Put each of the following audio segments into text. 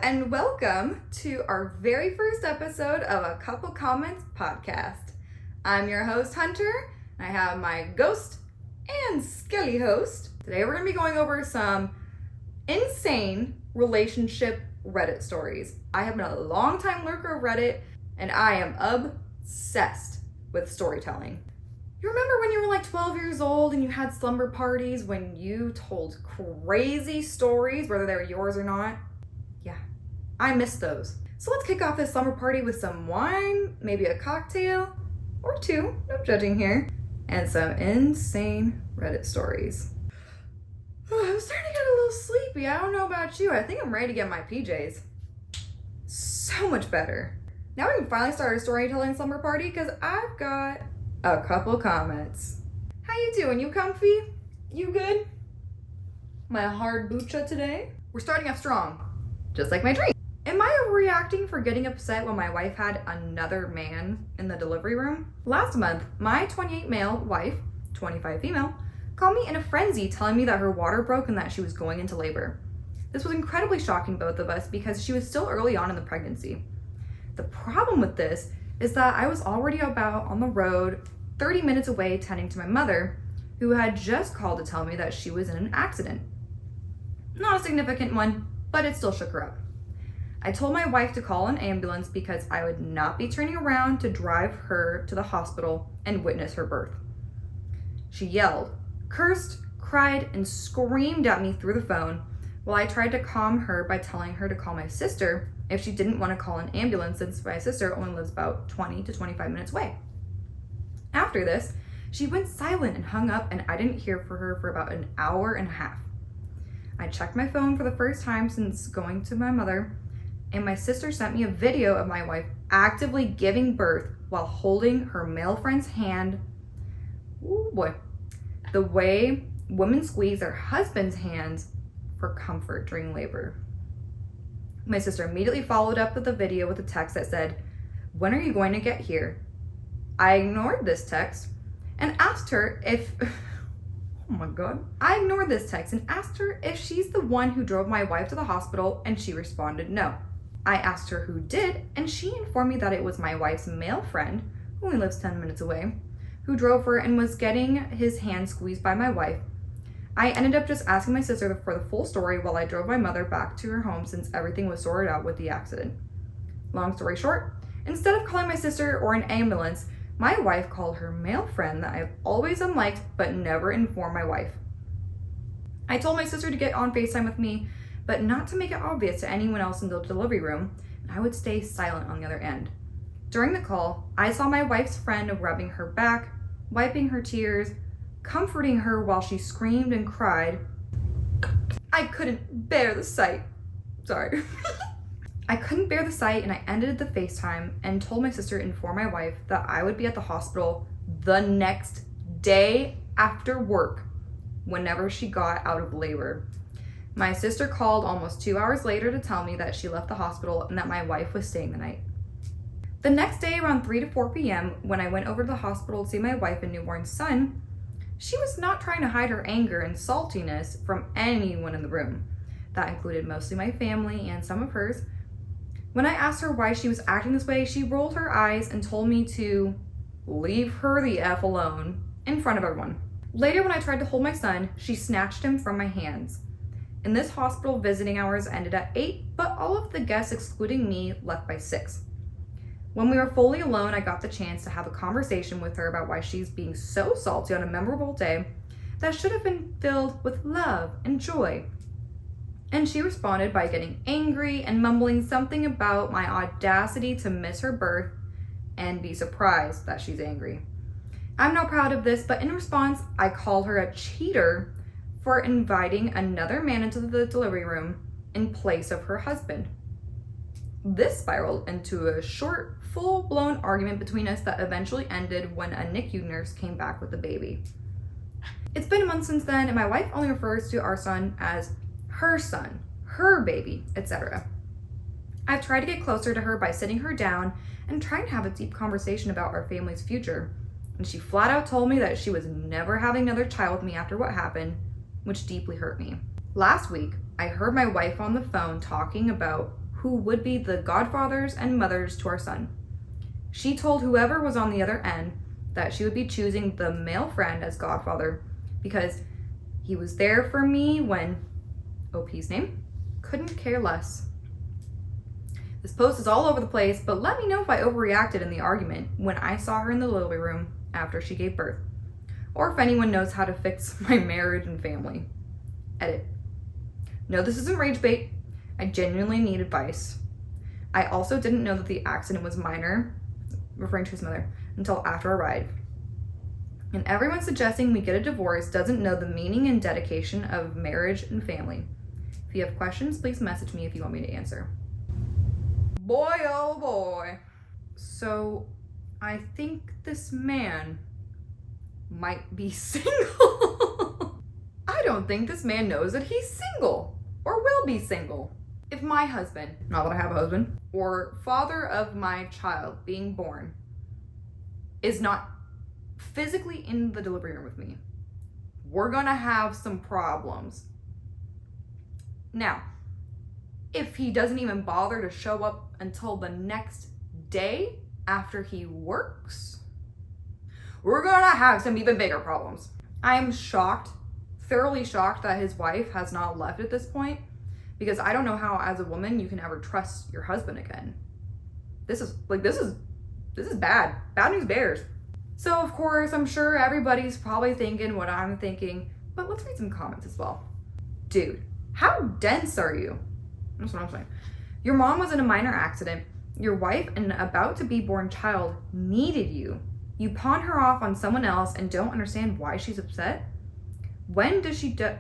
and welcome to our very first episode of a Couple Comments podcast. I'm your host, Hunter, and I have my ghost and skelly host. Today we're going to be going over some insane relationship Reddit stories. I have been a long time lurker of Reddit, and I am obsessed with storytelling. You remember when you were like 12 years old and you had slumber parties when you told crazy stories, whether they were yours or not? Yeah, I miss those. So let's kick off this slumber party with some wine, maybe a cocktail, or two, no judging here, and some insane Reddit stories. I'm starting to get a little sleepy. I don't know about you. I think I'm ready to get my PJs. So much better. Now we can finally start a storytelling slumber party because I've got a couple comments. How you doing? You comfy? You good? My hard bucha today? We're starting off strong, just like my drink. Am I overreacting for getting upset when my wife had another man in the delivery room? Last month, my 28 male wife, 25 female, called me in a frenzy telling me that her water broke and that she was going into labor. This was incredibly shocking to both of us because she was still early on in the pregnancy. The problem with this is that I was already about on the road 30 minutes away tending to my mother, who had just called to tell me that she was in an accident. Not a significant one, but it still shook her up. I told my wife to call an ambulance because I would not be turning around to drive her to the hospital and witness her birth. She yelled, cursed, cried, and screamed at me through the phone while I tried to calm her by telling her to call my sister if she didn't want to call an ambulance since my sister only lives about 20 to 25 minutes away. After this, she went silent and hung up, and I didn't hear from her for about an hour and a half. I checked my phone for the first time since going to my mother, and my sister sent me a video of my wife actively giving birth while holding her male friend's hand. Ooh boy. The way women squeeze their husband's hands for comfort during labor. My sister immediately followed up with the video with a text that said, "When are you going to get here?" I ignored this text and asked her if, oh my God. I ignored this text and asked her if she's the one who drove my wife to the hospital, and she responded no. I asked her who did, and she informed me that it was my wife's male friend, who only lives 10 minutes away, who drove her and was getting his hand squeezed by my wife. I ended up just asking my sister for the full story while I drove my mother back to her home since everything was sorted out with the accident. Long story short, instead of calling my sister or an ambulance, my wife called her male friend that I've always unliked but never informed my wife. I told my sister to get on FaceTime with me, but not to make it obvious to anyone else in the delivery room, and I would stay silent on the other end. During the call, I saw my wife's friend rubbing her back, wiping her tears, comforting her while she screamed and cried. I couldn't bear the sight. Sorry. I couldn't bear the sight, and I ended the FaceTime and told my sister to inform my wife that I would be at the hospital the next day after work whenever she got out of labor. My sister called almost 2 hours later to tell me that she left the hospital and that my wife was staying the night. The next day around 3 to 4 p.m. when I went over to the hospital to see my wife and newborn son, she was not trying to hide her anger and saltiness from anyone in the room. That included mostly my family and some of hers. When I asked her why she was acting this way, she rolled her eyes and told me to leave her the F alone in front of everyone. Later, when I tried to hold my son, she snatched him from my hands. In this hospital, visiting hours ended at 8, but all of the guests, excluding me, left by 6. When we were fully alone, I got the chance to have a conversation with her about why she's being so salty on a memorable day that should have been filled with love and joy. And she responded by getting angry and mumbling something about my audacity to miss her birth and be surprised that she's angry. I'm not proud of this, but in response, I called her a cheater for inviting another man into the delivery room in place of her husband. This spiraled into a short, full-blown argument between us that eventually ended when a NICU nurse came back with the baby. It's been a month since then, and my wife only refers to our son as her son, her baby, etc. I've tried to get closer to her by sitting her down and trying to have a deep conversation about our family's future, and she flat out told me that she was never having another child with me after what happened, which deeply hurt me. Last week, I heard my wife on the phone talking about who would be the godfathers and mothers to our son. She told whoever was on the other end that she would be choosing the male friend as godfather because he was there for me when, OP's name, couldn't care less. This post is all over the place, but let me know if I overreacted in the argument when I saw her in the living room after she gave birth, or if anyone knows how to fix my marriage and family. Edit. No, this isn't rage bait. I genuinely need advice. I also didn't know that the accident was minor, referring to his mother, until after our ride. And everyone suggesting we get a divorce doesn't know the meaning and dedication of marriage and family. If you have questions, please message me if you want me to answer. Boy, oh boy. So, I think this man might be single. I don't think this man knows that he's single or will be single. If my husband, not that I have a husband, or father of my child being born is not physically in the delivery room with me, we're gonna have some problems. Now, if he doesn't even bother to show up until the next day after he works, we're gonna have some even bigger problems. I'm shocked, thoroughly shocked that his wife has not left at this point, because I don't know how as a woman you can ever trust your husband again. This is bad. Bad news bears. So of course, I'm sure everybody's probably thinking what I'm thinking, but let's read some comments as well. Dude, how dense are you? That's what I'm saying. Your mom was in a minor accident. Your wife and about to be born child needed you. You pawn her off on someone else and don't understand why she's upset? When she does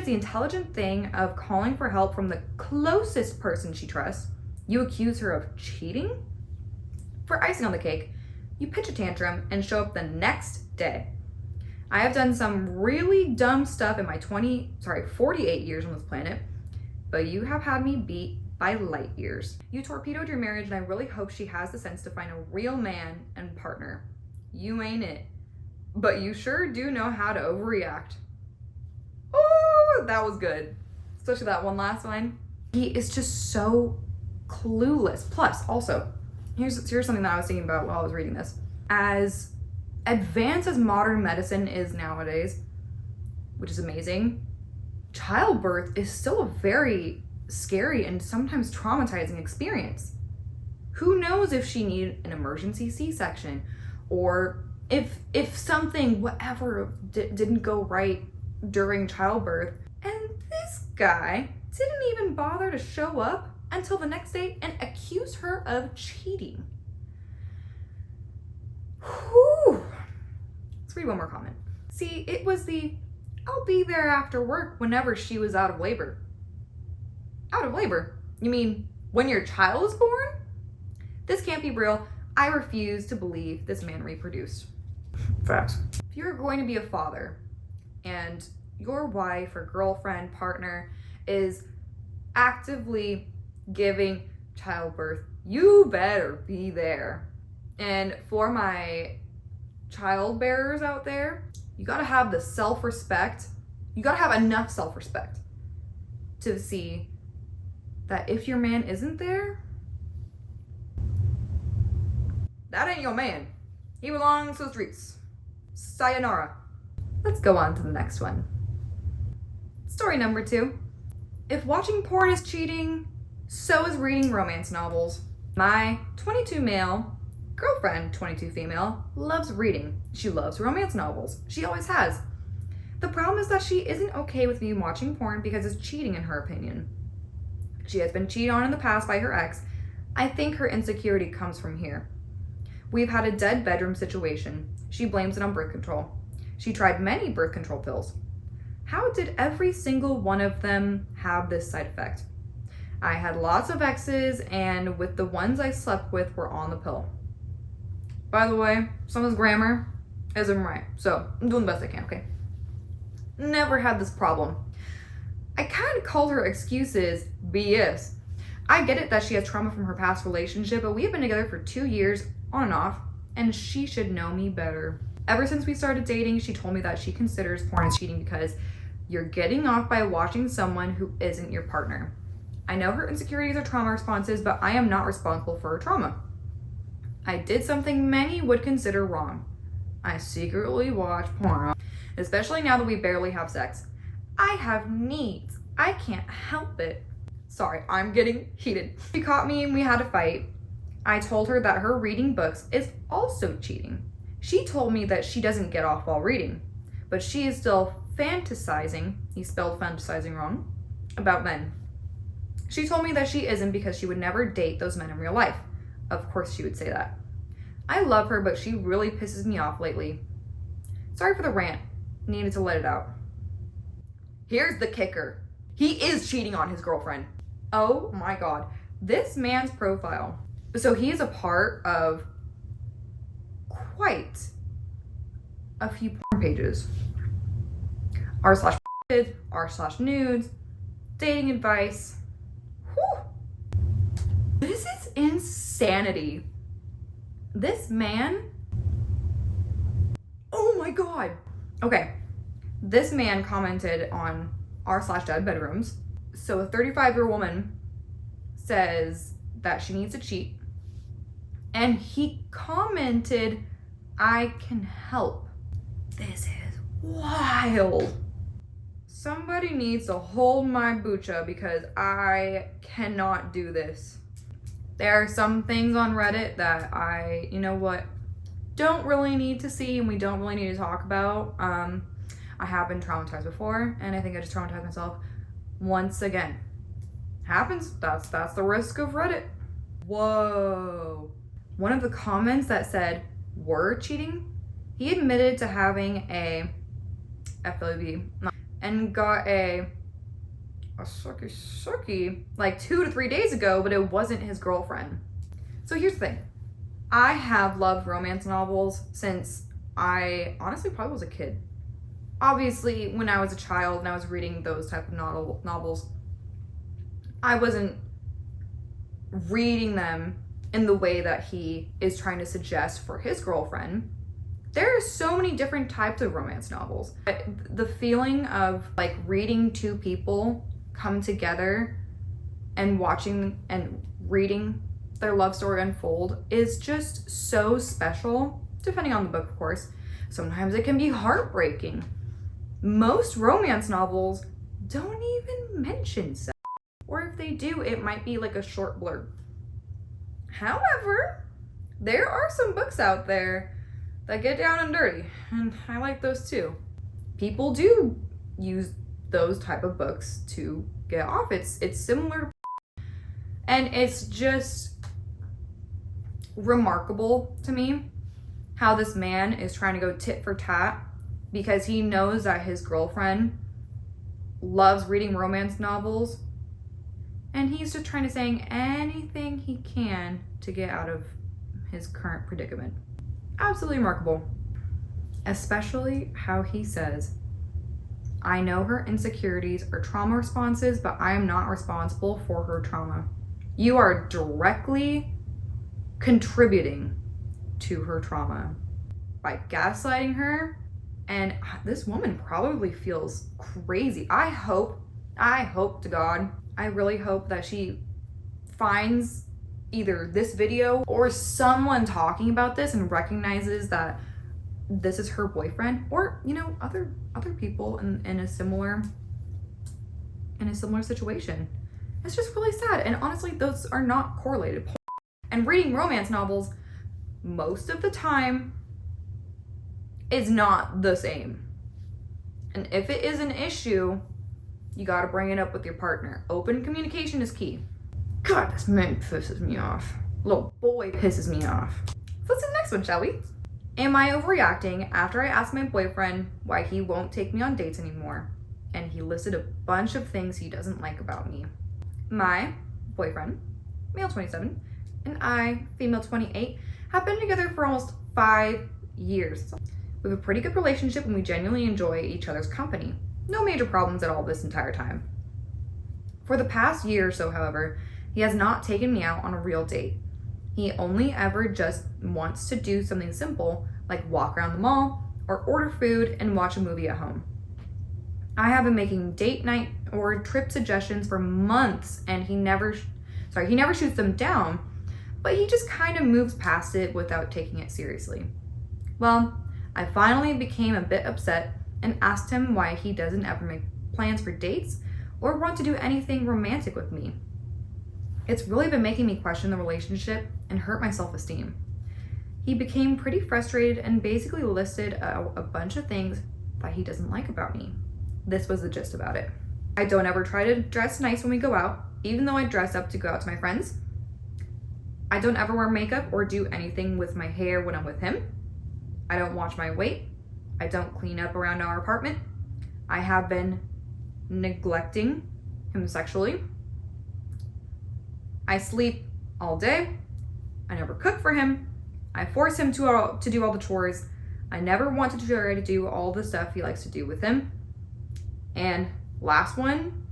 the intelligent thing of calling for help from the closest person she trusts, you accuse her of cheating? For icing on the cake, you pitch a tantrum and show up the next day. I have done some really dumb stuff in my 48 years on this planet, but you have had me beat by light years. You torpedoed your marriage, and I really hope she has the sense to find a real man and partner. You ain't it, but you sure do know how to overreact. Oh, that was good. Especially that one last line. He is just so clueless. Plus, also, here's something that I was thinking about while I was reading this. As advanced as modern medicine is nowadays, which is amazing, childbirth is still a very scary and sometimes traumatizing experience. Who knows if she needed an emergency C-section, or if something, whatever, didn't go right during childbirth. And this guy didn't even bother to show up until the next day and accuse her of cheating. Whew. Let's read one more comment. See, it was the I'll be there after work whenever she was out of labor. Out of labor? You mean when your child is born? This can't be real. I refuse to believe this man reproduced. Facts. If you're going to be a father and your wife or girlfriend, partner is actively giving childbirth, you better be there. And for my child bearers out there, you gotta have the self-respect. You gotta have enough self-respect to see that if your man isn't there, that ain't your man. He belongs to the streets. Sayonara. Let's go on to the next one. Story number 2. If watching porn is cheating, so is reading romance novels. My 22 male girlfriend, 22 female, loves reading. She loves romance novels. She always has. The problem is that she isn't okay with me watching porn because it's cheating in her opinion. She has been cheated on in the past by her ex. I think her insecurity comes from here. We've had a dead bedroom situation. She blames it on birth control. She tried many birth control pills. How did every single one of them have this side effect? I had lots of exes, and with the ones I slept with were on the pill. By the way, someone's grammar isn't right, so I'm doing the best I can, okay? Never had this problem. I kind of called her excuses BS. I get it that she has trauma from her past relationship, but we have been together for 2 years, on and off, and she should know me better. Ever since we started dating, she told me that she considers porn as cheating because you're getting off by watching someone who isn't your partner. I know her insecurities are trauma responses, but I am not responsible for her trauma. I did something many would consider wrong. I secretly watch porn, especially now that we barely have sex. I have needs. I can't help it. Sorry, I'm getting heated. She caught me and we had a fight. I told her that her reading books is also cheating. She told me that she doesn't get off while reading, but she is still fantasizing, he spelled fantasizing wrong, about men. She told me that she isn't because she would never date those men in real life. Of course she would say that. I love her, but she really pisses me off lately. Sorry for the rant. Needed to let it out. Here's the kicker. He is cheating on his girlfriend. Oh my God. This man's profile. So he is a part of quite a few porn pages. r/kids, r/nudes, dating advice. Whew. This is insanity. This man, oh my God. Okay, this man commented on r/dead bedrooms. So a 35-year-old woman says that she needs to cheat. And he commented, I can help. This is wild. Somebody needs to hold my bucha because I cannot do this. There are some things on Reddit that I, don't really need to see and we don't really need to talk about. I have been traumatized before and I think I just traumatized myself once again. Happens, that's the risk of Reddit. Whoa. One of the comments that said, we're cheating, he admitted to having a FLB and got a sucky like 2 to 3 days ago, but it wasn't his girlfriend. So here's the thing. I have loved romance novels since I honestly probably was a kid. Obviously, when I was a child and I was reading those type of novels, I wasn't reading them in the way that he is trying to suggest for his girlfriend. There are so many different types of romance novels. The feeling of like reading two people come together and watching and reading their love story unfold is just so special, depending on the book, of course. Sometimes it can be heartbreaking. Most romance novels don't even mention sex, or if they do, it might be like a short blurb. However, there are some books out there that get down and dirty, and I like those too. People do use those type of books to get off. It's similar, and it's just remarkable to me how this man is trying to go tit for tat because he knows that his girlfriend loves reading romance novels, and he's just trying to say anything he can to get out of his current predicament. Absolutely remarkable. Especially how he says, I know her insecurities are trauma responses, but I am not responsible for her trauma. You are directly contributing to her trauma by gaslighting her, and this woman probably feels crazy. I hope to God, I really hope that she finds either this video or someone talking about this and recognizes that this is her boyfriend, or other people in a similar situation. It's just really sad, and honestly those are not correlated. And reading romance novels most of the time is not the same, and if it is an issue, you got to bring it up with your partner. Open communication is key. God, this man pisses me off. Little boy pisses me off. Let's do the next one, shall we? Am I overreacting after I asked my boyfriend why he won't take me on dates anymore? And he listed a bunch of things he doesn't like about me. My boyfriend, male 27, and I, female 28, have been together for almost 5 years. We have a pretty good relationship and we genuinely enjoy each other's company. No major problems at all this entire time. For the past year or so, however, he has not taken me out on a real date. He only ever just wants to do something simple, like walk around the mall or order food and watch a movie at home. I have been making date night or trip suggestions for months, and he never shoots them down, but he just kind of moves past it without taking it seriously. Well, I finally became a bit upset and asked him why he doesn't ever make plans for dates or want to do anything romantic with me. It's really been making me question the relationship and hurt my self-esteem. He became pretty frustrated and basically listed a bunch of things that he doesn't like about me. This was the gist about it. I don't ever try to dress nice when we go out, even though I dress up to go out to my friends. I don't ever wear makeup or do anything with my hair when I'm with him. I don't watch my weight. I don't clean up around our apartment. I have been neglecting him sexually. I sleep all day. I never cook for him. I force him to do all the chores. I never want to try to do all the stuff he likes to do with him. And last one,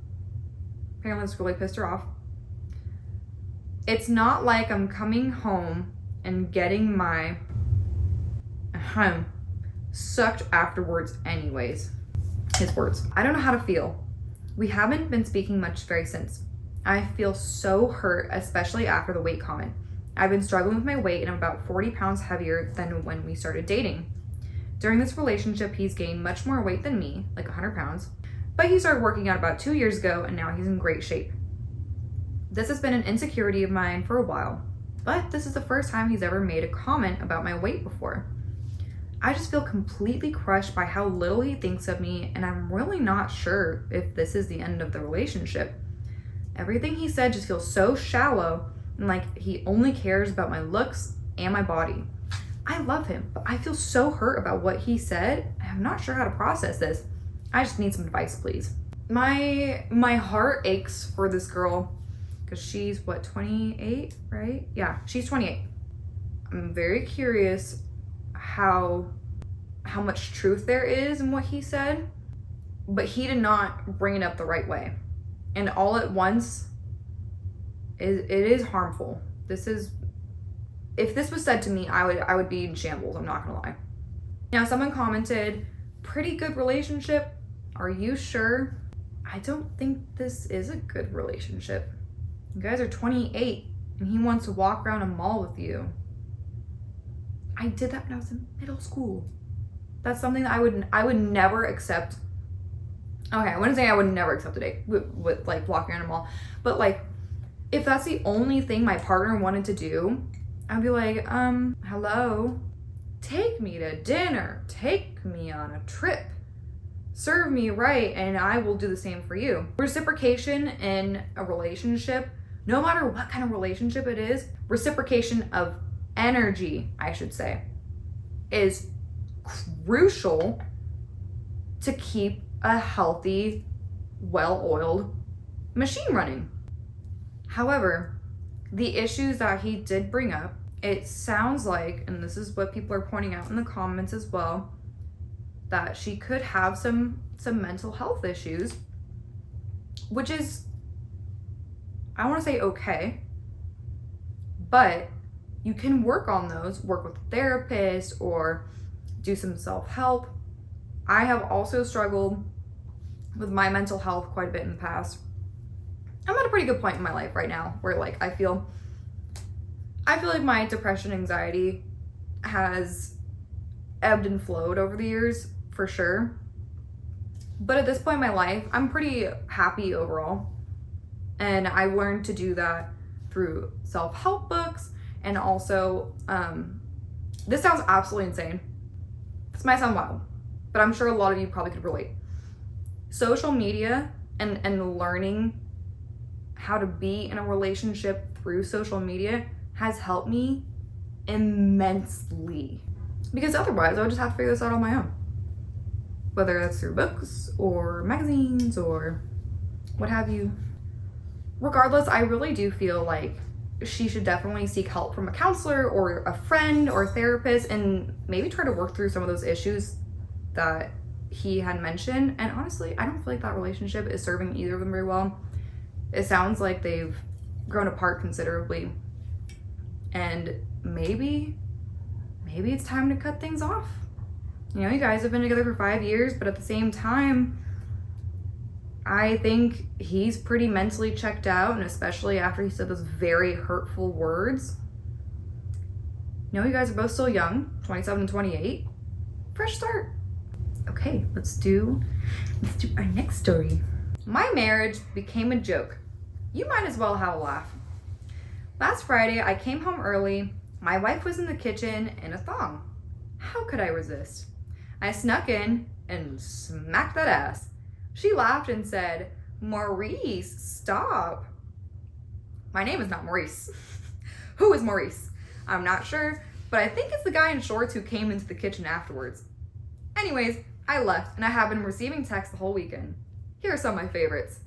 apparently this really pissed her off. It's not like I'm coming home and getting my sucked afterwards anyways. His words. I don't know how to feel. We haven't been speaking much very since. I feel so hurt, especially after the weight comment. I've been struggling with my weight and I'm about 40 pounds heavier than when we started dating. During this relationship, he's gained much more weight than me, like 100 pounds, but he started working out about 2 years ago and now he's in great shape. This has been an insecurity of mine for a while, but this is the first time he's ever made a comment about my weight before. I just feel completely crushed by how little he thinks of me, and I'm really not sure if this is the end of the relationship. Everything he said just feels so shallow and like he only cares about my looks and my body. I love him, but I feel so hurt about what he said. I'm not sure how to process this. I just need some advice, please. My heart aches for this girl because she's 28, right? Yeah, she's 28. I'm very curious how much truth there is in what he said, but he did not bring it up the right way. And all at once, it is harmful. If this was said to me, I would be in shambles, I'm not gonna lie. Now, someone commented, pretty good relationship. Are you sure? I don't think this is a good relationship. You guys are 28 and he wants to walk around a mall with you. I did that when I was in middle school. That's something that I would never accept. Okay, I wouldn't say I would never accept a date with like walking around a mall, but like if that's the only thing my partner wanted to do, I'd be like, hello, take me to dinner, take me on a trip, serve me right, and I will do the same for you. Reciprocation in a relationship, no matter what kind of relationship it is, reciprocation of energy, I should say, is crucial to keep a healthy, well-oiled machine running. However, the issues that he did bring up, it sounds like, and this is what people are pointing out in the comments as well, that she could have some mental health issues, which is, I want to say okay, but you can work on those, work with a therapist or do some self-help. I have also struggled with my mental health quite a bit in the past. I'm at a pretty good point in my life right now where like I feel like my depression, anxiety has ebbed and flowed over the years for sure. But at this point in my life, I'm pretty happy overall. And I learned to do that through self-help books and also, this sounds absolutely insane. This might sound wild, but I'm sure a lot of you probably could relate. Social media and learning how to be in a relationship through social media has helped me immensely. Because otherwise, I would just have to figure this out on my own. Whether that's through books or magazines or what have you. Regardless, I really do feel like she should definitely seek help from a counselor or a friend or a therapist and maybe try to work through some of those issues that he had mentioned. And honestly, I don't feel like that relationship is serving either of them very well. It sounds like they've grown apart considerably. And maybe it's time to cut things off. You know, you guys have been together for 5 years, but at the same time, I think he's pretty mentally checked out, and especially after he said those very hurtful words. You guys are both still young, 27 and 28. Fresh start. Okay, let's do our next story. My marriage became a joke. You might as well have a laugh. Last Friday, I came home early. My wife was in the kitchen in a thong. How could I resist? I snuck in and smacked that ass. She laughed and said, "Maurice, stop." My name is not Maurice. Who is Maurice? I'm not sure, but I think it's the guy in shorts who came into the kitchen afterwards. Anyways, I left and I have been receiving texts the whole weekend. Here are some of my favorites.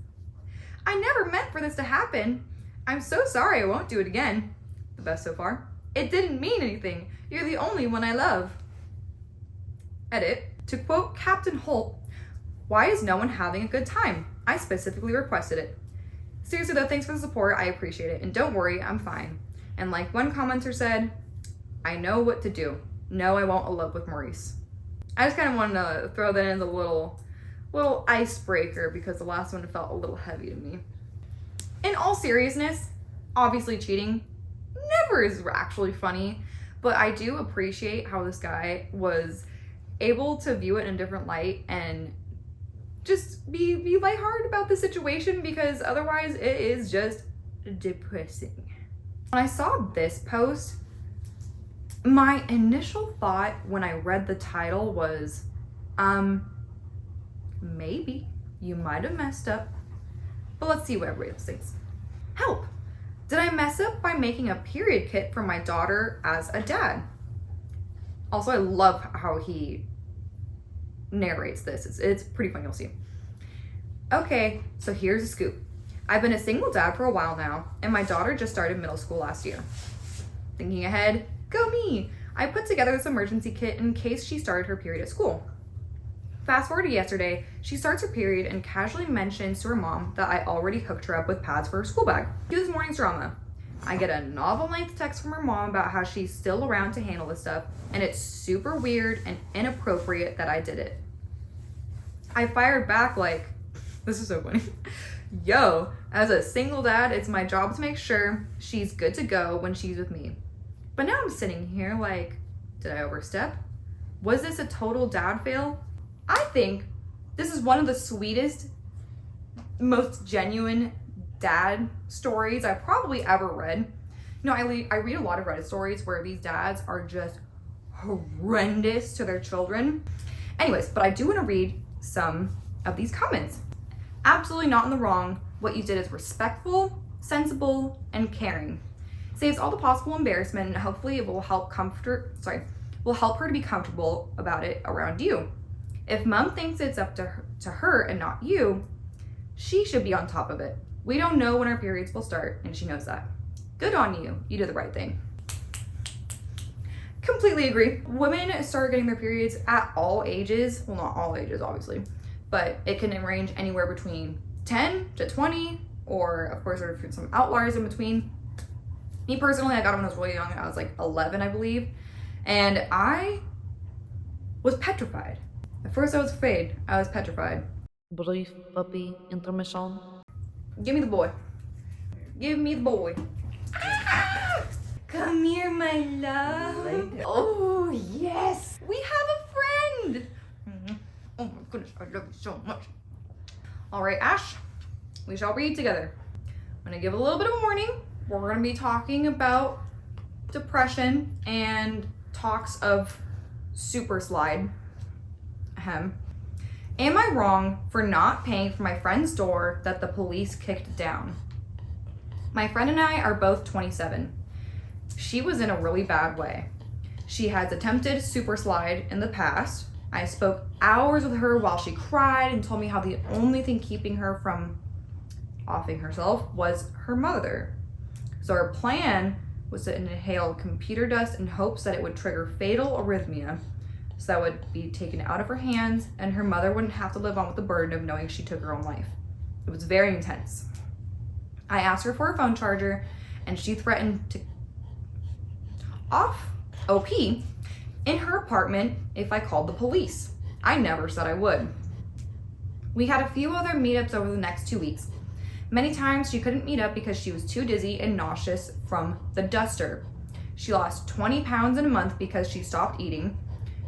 "I never meant for this to happen. I'm so sorry, I won't do it again." The best so far. "It didn't mean anything. You're the only one I love." Edit. To quote Captain Holt, "Why is no one having a good time? I specifically requested it." Seriously though, thanks for the support. I appreciate it. And don't worry, I'm fine. And like one commenter said, "I know what to do. No, I won't elope with Maurice." I just kind of wanted to throw that in as a little icebreaker because the last one felt a little heavy to me. In all seriousness, obviously cheating never is actually funny, but I do appreciate how this guy was able to view it in a different light and just be lighthearted about the situation, because otherwise it is just depressing. When I saw this post, my initial thought when I read the title was, maybe you might have messed up, but let's see what everybody else thinks. Help! Did I mess up by making a period kit for my daughter as a dad? Also, I love how he narrates this. It's pretty fun, you'll see. Okay, so here's a scoop. I've been a single dad for a while now, and my daughter just started middle school last year. Thinking ahead, go me! I put together this emergency kit in case she started her period at school. Fast forward to yesterday, she starts her period and casually mentions to her mom that I already hooked her up with pads for her school bag. Cue this morning's drama. I get a novel-length text from her mom about how she's still around to handle this stuff, and it's super weird and inappropriate that I did it. I fired back like, this is so funny. Yo, as a single dad, it's my job to make sure she's good to go when she's with me. But now I'm sitting here like, did I overstep? Was this a total dad fail? I think this is one of the sweetest, most genuine dad stories I've probably ever read. I read a lot of Reddit stories where these dads are just horrendous to their children. Anyways, but I do want to read some of these comments. Absolutely not in the wrong. What you did is respectful, sensible, and caring. Saves all the possible embarrassment, and hopefully it will help her to be comfortable about it around you. If mom thinks it's up to her and not you, she should be on top of it. We don't know when our periods will start, and she knows that. Good on you. You did the right thing. Completely agree. Women start getting their periods at all ages. Well, not all ages, obviously, but it can range anywhere between 10 to 20, or of course, there are some outliers in between. Me personally, I got it when I was really young. I was like 11, I believe, and I was petrified. At first, I was afraid. I was petrified. Brief puppy intermission. Give me the boy. Give me the boy. Ah! Come here, my love. Oh, yes. We have a friend. Oh my goodness, I love you so much. All right, Ash, we shall read together. I'm gonna give a little bit of a warning. We're gonna be talking about depression and talks of super slide. Am I wrong for not paying for my friend's door that the police kicked down? My friend and I are both 27. She was in a really bad way. She has attempted super slide in the past. I spoke hours with her while she cried and told me how the only thing keeping her from offing herself was her mother. So her plan was to inhale computer dust in hopes that it would trigger fatal arrhythmia, so that would be taken out of her hands and her mother wouldn't have to live on with the burden of knowing she took her own life. It was very intense. I asked her for a phone charger and she threatened to off OP in her apartment if I called the police. I never said I would. We had a few other meetups over the next 2 weeks. Many times she couldn't meet up because she was too dizzy and nauseous from the duster. She lost 20 pounds in a month because she stopped eating.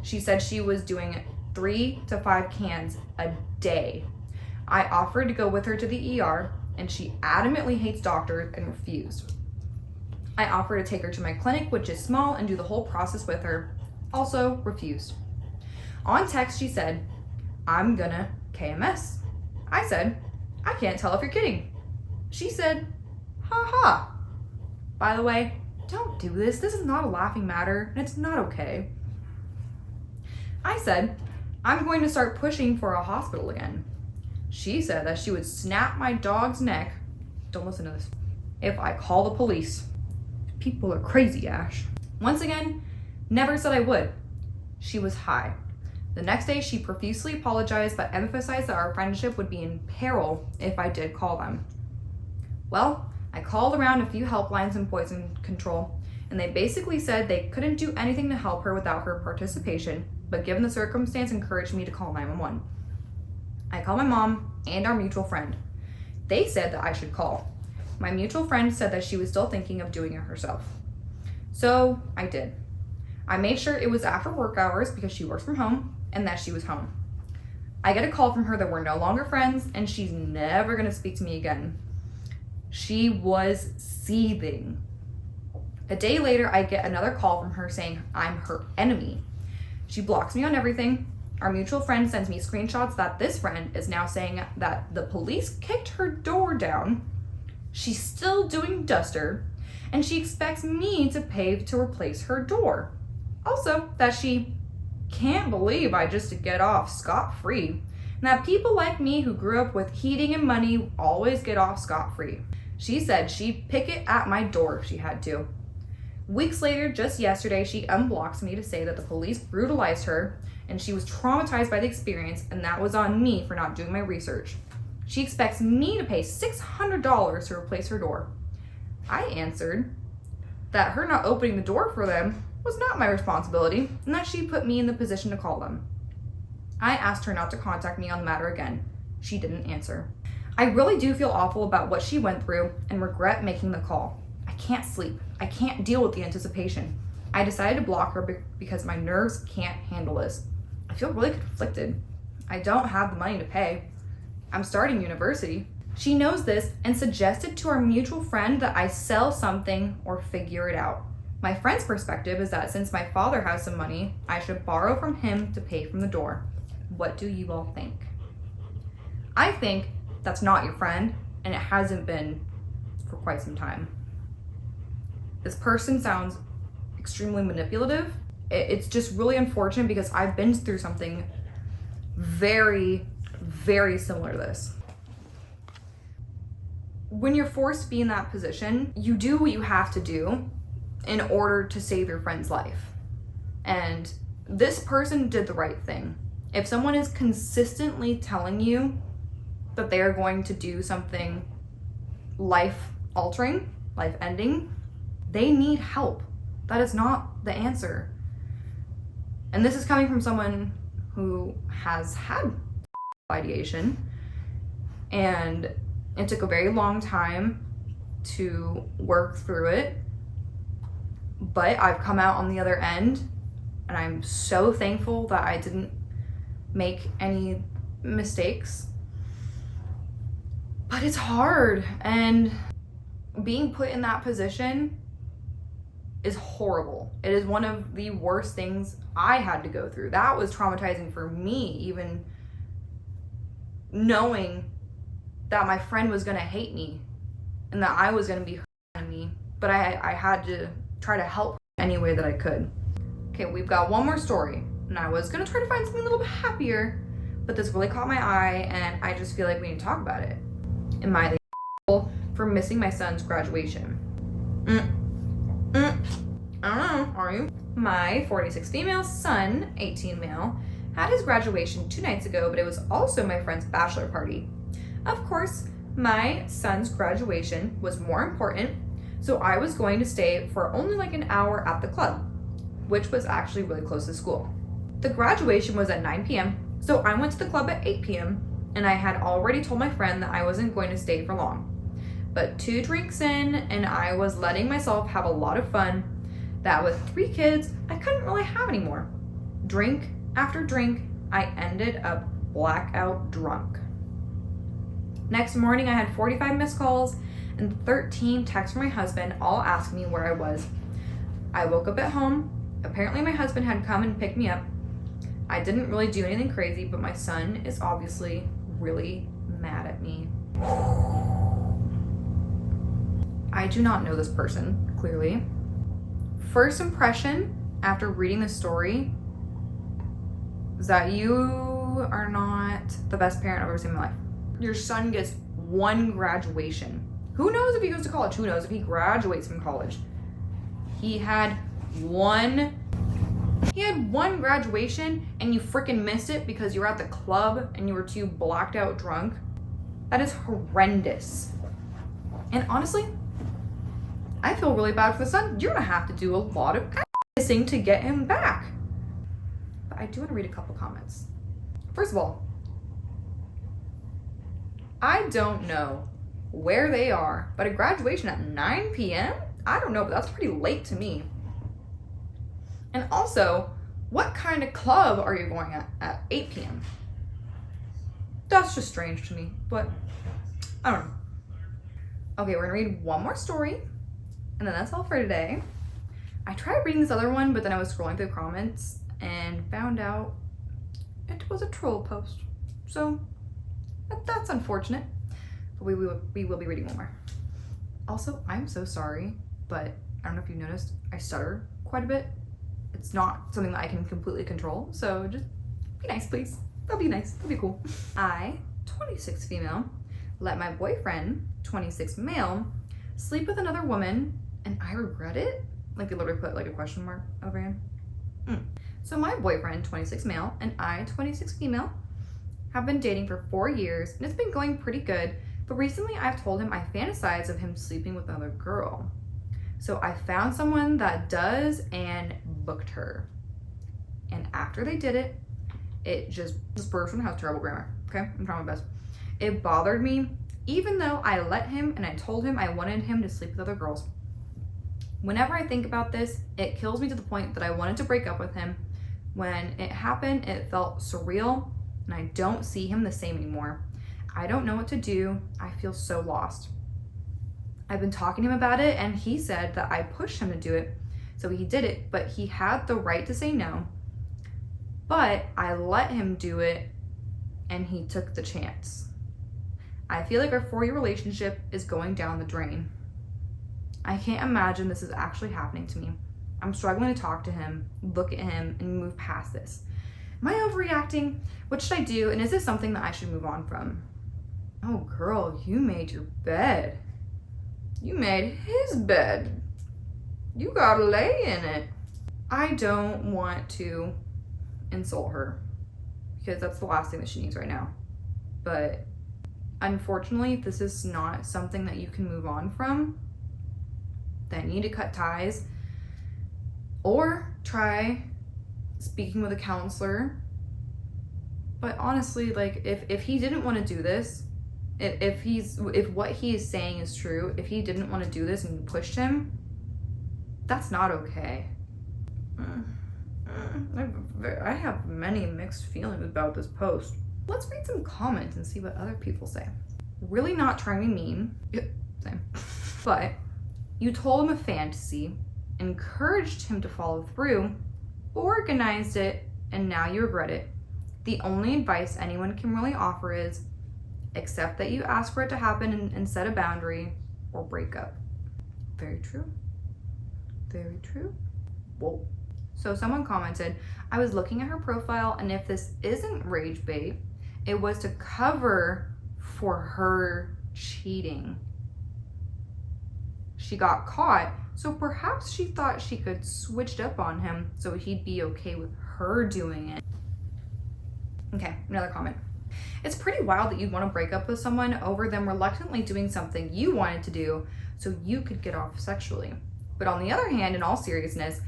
She said she was doing 3 to 5 cans a day. I offered to go with her to the ER, and she adamantly hates doctors and refused. I offered to take her to my clinic, which is small, and do the whole process with her. Also refused. On text, she said, "I'm gonna KMS." I said, "I can't tell if you're kidding." She said, "Ha ha." By the way, don't do this. This is not a laughing matter, and it's not okay. I said, "I'm going to start pushing for a hospital again." She said that she would snap my dog's neck, don't listen to this, if I call the police. People are crazy, Ash. Once again, never said I would. She was high. The next day, she profusely apologized but emphasized that our friendship would be in peril if I did call them. Well, I called around a few helplines in poison control, and they basically said they couldn't do anything to help her without her participation, but given the circumstance, encouraged me to call 911. I called my mom and our mutual friend. They said that I should call. My mutual friend said that she was still thinking of doing it herself. So I did. I made sure it was after work hours because she works from home and that she was home. I get a call from her that we're no longer friends and she's never going to speak to me again. She was seething. A day later, I get another call from her saying I'm her enemy. She blocks me on everything. Our mutual friend sends me screenshots that this friend is now saying that the police kicked her door down. She's still doing duster, and she expects me to pay to replace her door. Also, that she can't believe I just get off scot-free, and that people like me who grew up with heating and money always get off scot-free. She said she'd pick it at my door if she had to. Weeks later, just yesterday, she unblocks me to say that the police brutalized her and she was traumatized by the experience, and that was on me for not doing my research. She expects me to pay $600 to replace her door. I answered that her not opening the door for them was not my responsibility, and that she put me in the position to call them. I asked her not to contact me on the matter again. She didn't answer. I really do feel awful about what she went through and regret making the call. I can't sleep. I can't deal with the anticipation. I decided to block her because my nerves can't handle this. I feel really conflicted. I don't have the money to pay. I'm starting university. She knows this and suggested to our mutual friend that I sell something or figure it out. My friend's perspective is that since my father has some money, I should borrow from him to pay from the door. What do you all think? I think that's not your friend, and it hasn't been for quite some time. This person sounds extremely manipulative. It's just really unfortunate because I've been through something very, very similar to this. When you're forced to be in that position, you do what you have to do in order to save your friend's life. And this person did the right thing. If someone is consistently telling you that they are going to do something life-altering, life-ending, they need help. That is not the answer. And this is coming from someone who has had ideation, and it took a very long time to work through it, but I've come out on the other end, and I'm so thankful that I didn't make any mistakes. But it's hard, and being put in that position is horrible. It is one of the worst things I had to go through. That was traumatizing for me, even knowing that my friend was gonna hate me and that I was gonna be her enemy, but I had to try to help any way that I could. Okay, we've got one more story, and I was gonna try to find something a little bit happier, but this really caught my eye, and I just feel like we need to talk about it. Am I the for missing my son's graduation? I don't know, are you? My 46 female son, 18 male, had his graduation 2 nights ago, but it was also my friend's bachelor party. Of course, my son's graduation was more important, so I was going to stay for only like an hour at the club, which was actually really close to school. The graduation was at 9 p.m., so I went to the club at 8 p.m., and I had already told my friend that I wasn't going to stay for long. But 2 drinks in, and I was letting myself have a lot of fun that with 3 kids, I couldn't really have anymore. Drink after drink, I ended up blackout drunk. Next morning, I had 45 missed calls and 13 texts from my husband, all asking me where I was. I woke up at home. Apparently, my husband had come and picked me up. I didn't really do anything crazy, but my son is obviously really mad at me. I do not know this person, clearly. First impression after reading this story is that you are not the best parent I've ever seen in my life. Your son gets 1 graduation. Who knows if he goes to college? Who knows if he graduates from college? He had one graduation and you freaking missed it because you were at the club and you were too blacked out drunk. That is horrendous. And honestly, I feel really bad for the son. You're gonna have to do a lot of kissing to get him back. But I do want to read a couple comments. First of all, I don't know where they are, but a graduation at 9 p.m.? I don't know, but that's pretty late to me. And also, what kind of club are you going at 8 p.m.? That's just strange to me, but I don't know. Okay, we're gonna read one more story, and then that's all for today. I tried reading this other one, but then I was scrolling through the comments and found out it was a troll post. So that's unfortunate, but we will be reading one more. Also, I'm so sorry, but I don't know if you've noticed, I stutter quite a bit. It's not something that I can completely control, so just be nice, please. That'll be nice, that'll be cool. I, 26 female, let my boyfriend, 26 male, sleep with another woman, and I regret it? Like they literally put like a question mark over him. So my boyfriend, 26 male, and I, 26 female, have been dating for 4 years, and it's been going pretty good, but recently I've told him I fantasize of him sleeping with another girl. So I found someone that does and booked her. And after they did it, this person has terrible grammar, okay? I'm trying my best. It bothered me, even though I let him and I told him I wanted him to sleep with other girls. Whenever I think about this, it kills me to the point that I wanted to break up with him. When it happened, it felt surreal, and I don't see him the same anymore. I don't know what to do. I feel so lost. I've been talking to him about it, and he said that I pushed him to do it. So he did it, but he had the right to say no. But I let him do it, and he took the chance. I feel like our 4-year relationship is going down the drain. I can't imagine this is actually happening to me. I'm struggling to talk to him, look at him, and move past this. Am I overreacting? What should I do? And is this something that I should move on from? Oh, girl, you made your bed. You made his bed. You gotta lay in it. I don't want to insult her because that's the last thing that she needs right now. But unfortunately, if this is not something that you can move on from, then you need to cut ties or try speaking with a counselor. But honestly, like if he didn't want to do this, if what he is saying is true, if he didn't want to do this and you pushed him, that's not okay. I have many mixed feelings about this post. Let's read some comments and see what other people say. Really not trying to be mean. Same. But you told him a fantasy, encouraged him to follow through, organized it, and now you regret it. The only advice anyone can really offer is accept that you asked for it to happen and set a boundary or break up. Very true. Very true. Whoa. So someone commented, I was looking at her profile, and if this isn't rage bait, it was to cover for her cheating. She got caught, so perhaps she thought she could switch it up on him so he'd be okay with her doing it. Okay, another comment. It's pretty wild that you'd want to break up with someone over them reluctantly doing something you wanted to do so you could get off sexually. But on the other hand, in all seriousness,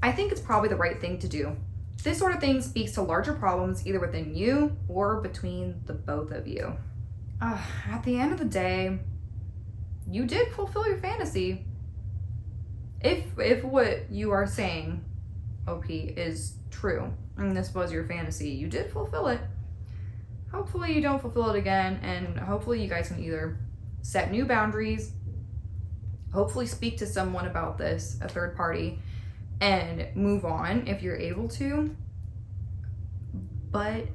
I think it's probably the right thing to do. This sort of thing speaks to larger problems either within you or between the both of you. At the end of the day, you did fulfill your fantasy. If what you are saying, OP, is true, and this was your fantasy, you did fulfill it. Hopefully you don't fulfill it again, and hopefully you guys can either set new boundaries, hopefully speak to someone about this, a third party, and move on if you're able to. But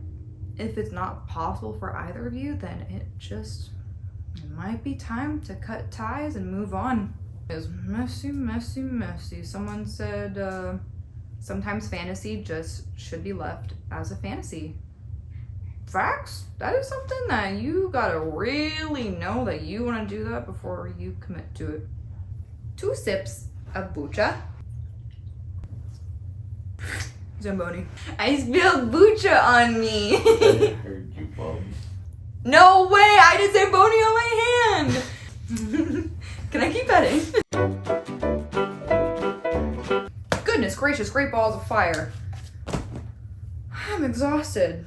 if it's not possible for either of you, then it might be time to cut ties and move on. It's messy, messy, messy. Someone said sometimes fantasy just should be left as a fantasy. Facts. That is something that you gotta really know that you want to do that before you commit to it. 2 sips of bucha. Zamboni. I spilled bucha on me. I heard you, Bob. No way! I did Zamboni on my hand! Can I keep petting? Goodness gracious, great balls of fire. I'm exhausted.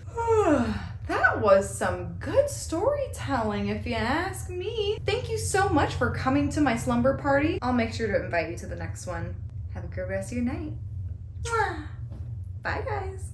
That was some good storytelling, if you ask me. Thank you so much for coming to my slumber party. I'll make sure to invite you to the next one. Have a good rest of your night. Mwah. Bye, guys.